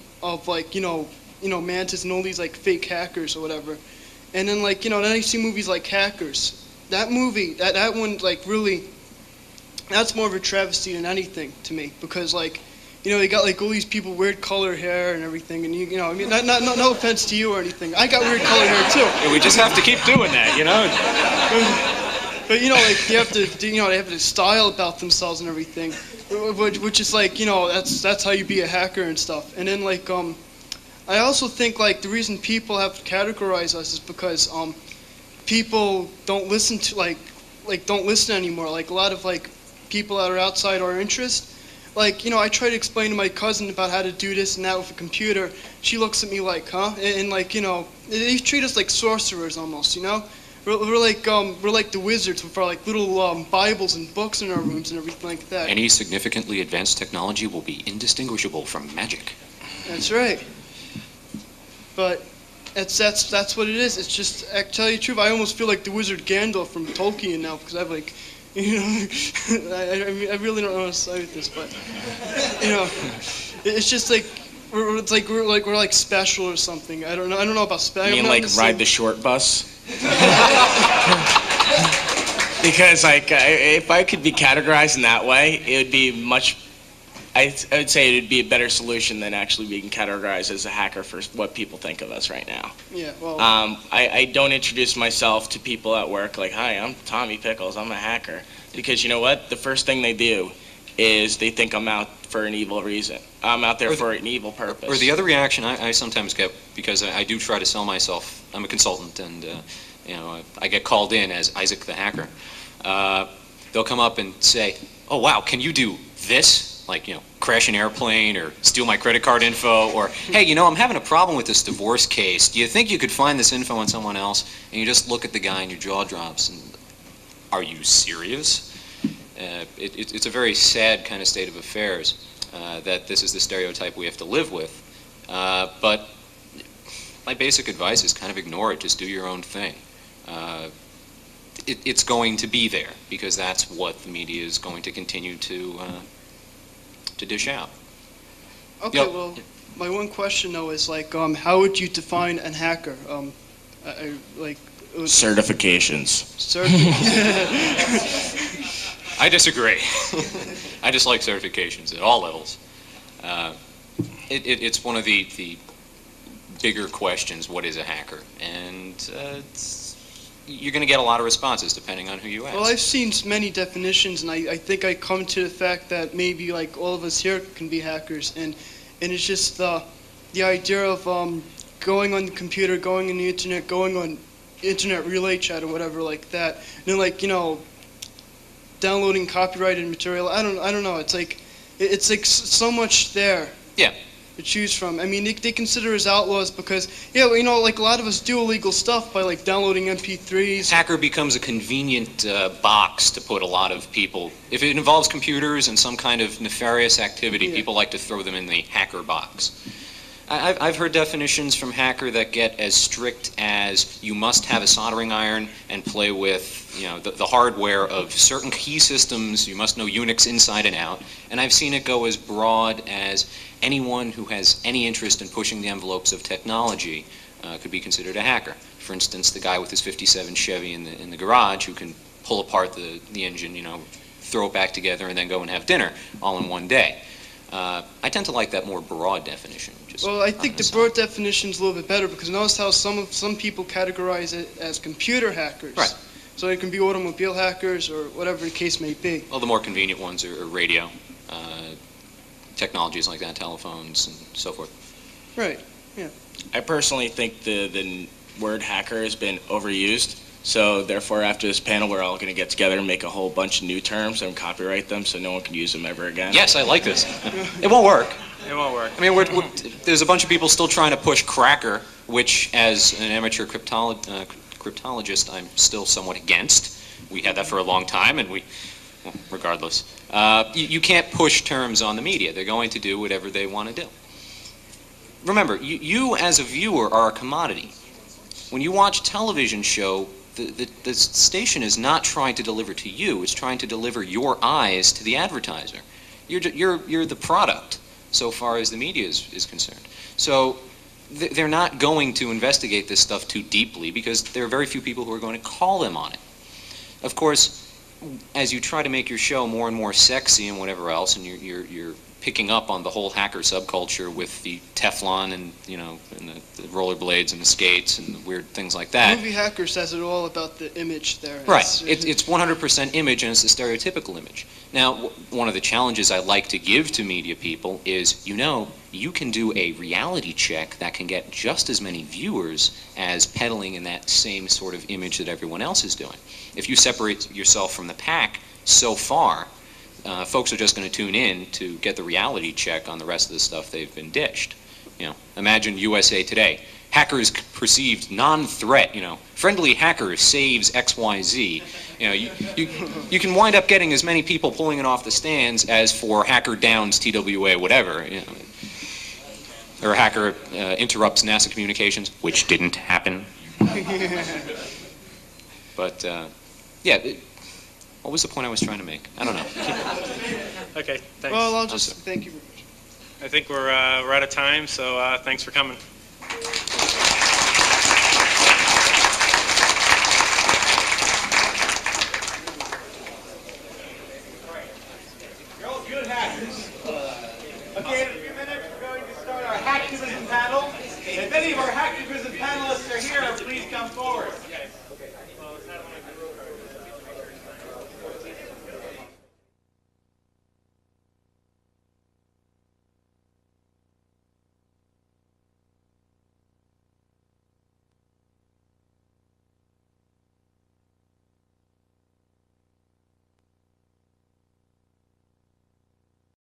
you know, Mantis and all these like fake hackers or whatever. And then like, you know, then I see movies like Hackers. That movie, that one, like, really, that's more of a travesty than anything to me, because, like, you know, you got, like, all these people, weird color hair and everything, and, you know, I mean, no offense to you or anything. I got weird color hair, too. Yeah, we just have to keep doing that, you know? But, you know, like, you have to, you know, they have to style about themselves and everything, which is, like, you know, that's how you be a hacker and stuff. And then, like, I also think, like, the reason people have to categorize us is because, people don't listen to like don't listen anymore. Like a lot of like people that are outside our interest. Like, you know, I try to explain to my cousin about how to do this and that with a computer. She looks at me like, huh? And like, you know, they treat us like sorcerers almost. You know, we're like the wizards with our like little Bibles and books in our rooms and everything like that. Any significantly advanced technology will be indistinguishable from magic. That's right. But that's what it is. It's just, I tell you the truth, I almost feel like the wizard Gandalf from Tolkien now, because I've like, you know, I really don't know how to say this, but, you know, it's just like, we're like special or something. I don't know about special. You mean like ride the short bus? Because like, if I could be categorized in that way, it would be much. I would say it would be a better solution than actually being categorized as a hacker for what people think of us right now. Yeah, well. I don't introduce myself to people at work like, hi, I'm Tommy Pickles, I'm a hacker. Because you know what? The first thing they do is they think I'm out for an evil reason. I'm out there for an evil purpose. Or the other reaction I sometimes get, because I do try to sell myself, I'm a consultant, and you know, I get called in as Isaac the hacker. They'll come up and say, oh wow, can you do this? Like, you know, crash an airplane or steal my credit card info, or, hey, you know, I'm having a problem with this divorce case. Do you think you could find this info on someone else? And you just look at the guy and your jaw drops. And, are you serious? It's a very sad kind of state of affairs that this is the stereotype we have to live with. But my basic advice is kind of ignore it. Just do your own thing. It's going to be there because that's what the media is going to continue to dish out. Okay, Yep. well, my one question though is like, how would you define a hacker? Certifications. I disagree. I dislike certifications at all levels. It's one of the bigger questions, what is a hacker? And you're going to get a lot of responses depending on who you ask. Well, I've seen many definitions, and I think I come to the fact that maybe like all of us here can be hackers, and it's just the idea of going on the computer, going on the internet, going on internet relay chat or whatever like that, and then like, you know, downloading copyrighted material. I don't know. It's like so much there. Yeah. To choose from. I mean, they consider us outlaws because, yeah, you know, like a lot of us do illegal stuff by like downloading MP3s. Hacker becomes a convenient box to put a lot of people. If it involves computers and some kind of nefarious activity, people like to throw them in the hacker box. I've heard definitions from hacker that get as strict as you must have a soldering iron and play with, you know, the hardware of certain key systems. You must know Unix inside and out. And I've seen it go as broad as anyone who has any interest in pushing the envelopes of technology could be considered a hacker. For instance, the guy with his '57 Chevy in the garage who can pull apart the engine, you know, throw it back together, and then go and have dinner all in one day. I tend to like that more broad definition. Well, I think the broad definition is a little bit better because notice how some people categorize it as computer hackers. Right. So it can be automobile hackers or whatever the case may be. Well, the more convenient ones are radio, technologies like that, telephones, and so forth. Right. Yeah. I personally think the word hacker has been overused. So therefore, after this panel, we're all going to get together and make a whole bunch of new terms and copyright them so no one can use them ever again. Yes, I like this. It won't work. It won't work. I mean, there's a bunch of people still trying to push cracker, which, as an amateur cryptologist, cryptologist, I'm still somewhat against. We had that for a long time, and well, regardless. You can't push terms on the media. They're going to do whatever they want to do. Remember, you as a viewer are a commodity. When you watch a television show, the station is not trying to deliver to you. It's trying to deliver your eyes to the advertiser. You're the product, so far as the media is concerned. So they're not going to investigate this stuff too deeply because there are very few people who are going to call them on it. Of course, as you try to make your show more and more sexy and whatever else, and you're picking up on the whole hacker subculture with the Teflon and and the rollerblades and the skates and the weird things like that. Movie Hacker says it all about the image there. Right. It's 100% image, and it's the stereotypical image. Now, one of the challenges I like to give to media people is, you can do a reality check that can get just as many viewers as peddling in that same sort of image that everyone else is doing. If you separate yourself from the pack so far, folks are just going to tune in to get the reality check on the rest of the stuff they've been dished. Imagine USA Today. Hackers perceived non-threat, friendly hacker saves XYZ. You can wind up getting as many people pulling it off the stands as for hacker downs TWA, whatever. Or hacker interrupts NASA communications, which didn't happen. But, yeah, what was the point I was trying to make? I don't know. Okay, thanks. Well, I'll just thank you very much. I think we're out of time, so thanks for coming. You're all good hackers. Okay, in a few minutes we're going to start our hacktivism panel. If any of our hacktivism panelists are here, please come forward.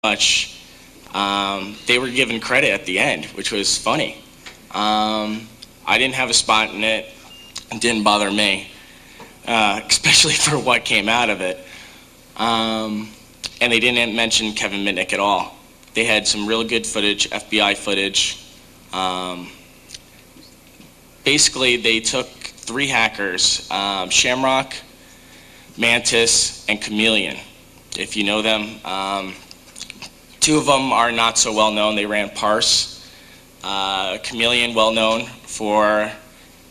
Much. They were given credit at the end, which was funny. I didn't have a spot in it. It didn't bother me, especially for what came out of it. And they didn't mention Kevin Mitnick at all. They had some real good footage, FBI footage. Basically, they took 3 hackers, Shamrock, Mantis, and Chameleon. If you know them, 2 of them are not so well known. They ran Parse. Chameleon, well known for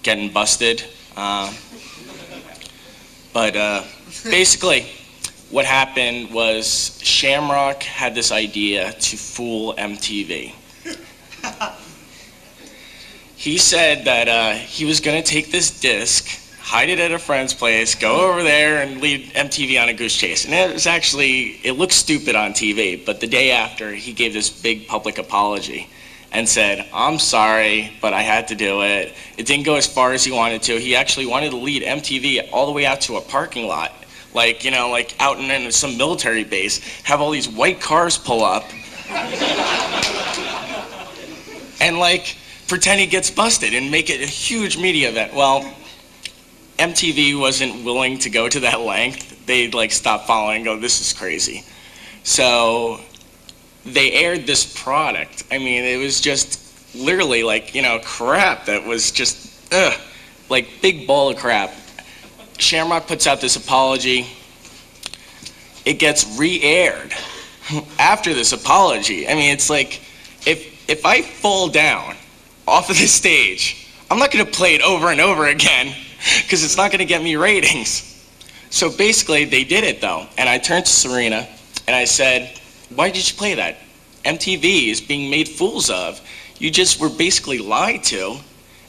getting busted. But basically, what happened was Shamrock had this idea to fool MTV. He said that he was going to take this disc, hide it at a friend's place, go over there and lead MTV on a goose chase. And it looked stupid on TV, but the day after, he gave this big public apology and said, I'm sorry, but I had to do it. It didn't go as far as he wanted to. He actually wanted to lead MTV all the way out to a parking lot, like out in some military base, have all these white cars pull up, and pretend he gets busted and make it a huge media event. Well, MTV wasn't willing to go to that length. They stopped following and go, this is crazy. So they aired this product. I mean, it was just literally crap that was just, big ball of crap. Shamrock puts out this apology. It gets re-aired after this apology. I mean, it's like, if I fall down off of the stage, I'm not gonna play it over and over again, because it's not going to get me ratings. So basically, they did it, though. And I turned to Serena, and I said, why did you play that? MTV is being made fools of. You just were basically lied to,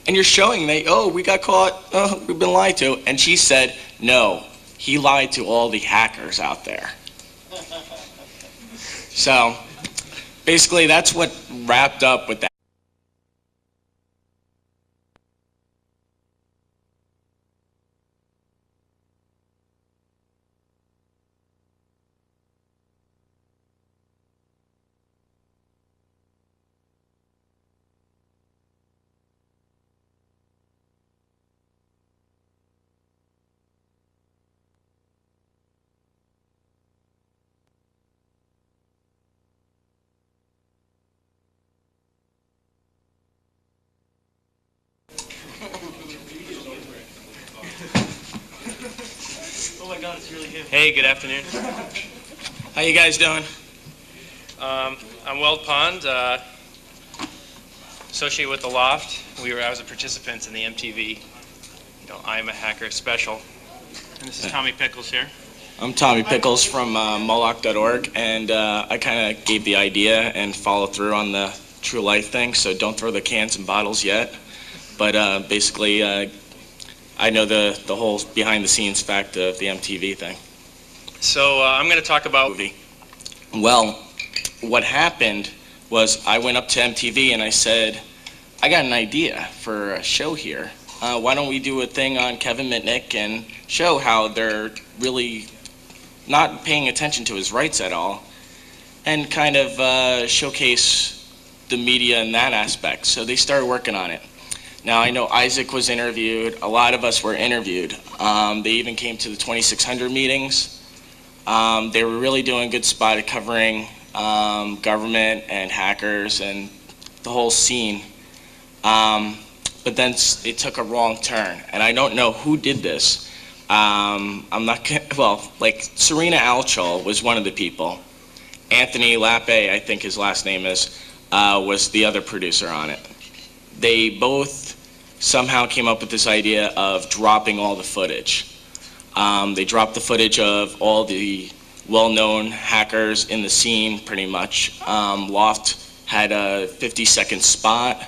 and you're showing we got caught, we've been lied to. And she said, no, he lied to all the hackers out there. So basically, that's what wrapped up with that. Hey, good afternoon. How you guys doing? I'm Weld Pond, associated with the Loft. I was a participant in the MTV, I'm a Hacker special. And this is Tommy Pickles here. I'm Tommy Pickles from Moloch.org, and I kind of gave the idea and followed through on the true life thing, so don't throw the cans and bottles yet. But basically, I know the whole behind-the-scenes fact of the MTV thing. So I'm going to talk about... Well, what happened was I went up to MTV and I said, I got an idea for a show here. Why don't we do a thing on Kevin Mitnick and show how they're really not paying attention to his rights at all, and kind of showcase the media in that aspect. So they started working on it. Now, I know Isaac was interviewed. A lot of us were interviewed. They even came to the 2600 meetings. They were really doing a good spot at covering government and hackers and the whole scene. But then it took a wrong turn, and I don't know who did this. I'm not like Serena Alchol was one of the people. Anthony Lappe, I think his last name is, was the other producer on it. They both somehow came up with this idea of dropping all the footage. They dropped the footage of all the well-known hackers in the scene, pretty much. Loft had a 50-second spot.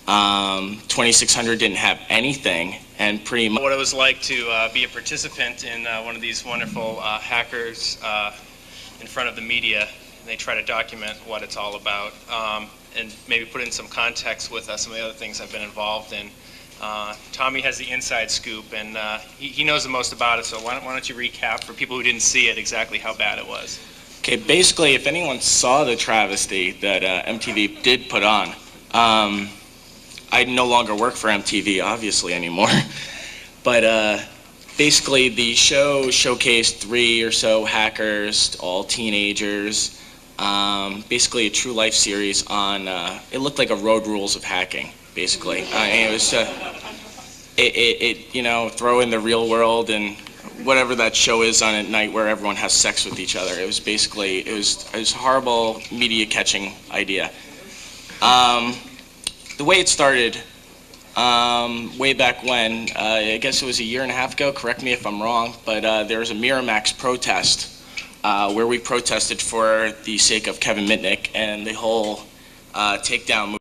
2600 didn't have anything, and pretty much what it was like to be a participant in one of these wonderful hackers in front of the media. They try to document what it's all about, and maybe put in some context with some of the other things I've been involved in. Tommy has the inside scoop, and he knows the most about it, so why don't you recap for people who didn't see it exactly how bad it was. Okay, basically, if anyone saw the travesty that MTV did put on, I no longer work for MTV, obviously, anymore. But basically, the show showcased 3 or so hackers, all teenagers. Basically, a true life series on. It looked like a Road Rules of hacking, basically. And it was throw in the real world and whatever that show is on at night where everyone has sex with each other. It was basically it was a horrible media catching idea. The way it started, way back when, I guess it was a year and a half ago, correct me if I'm wrong, but there was a Miramax protest where we protested for the sake of Kevin Mitnick and the whole takedown movement.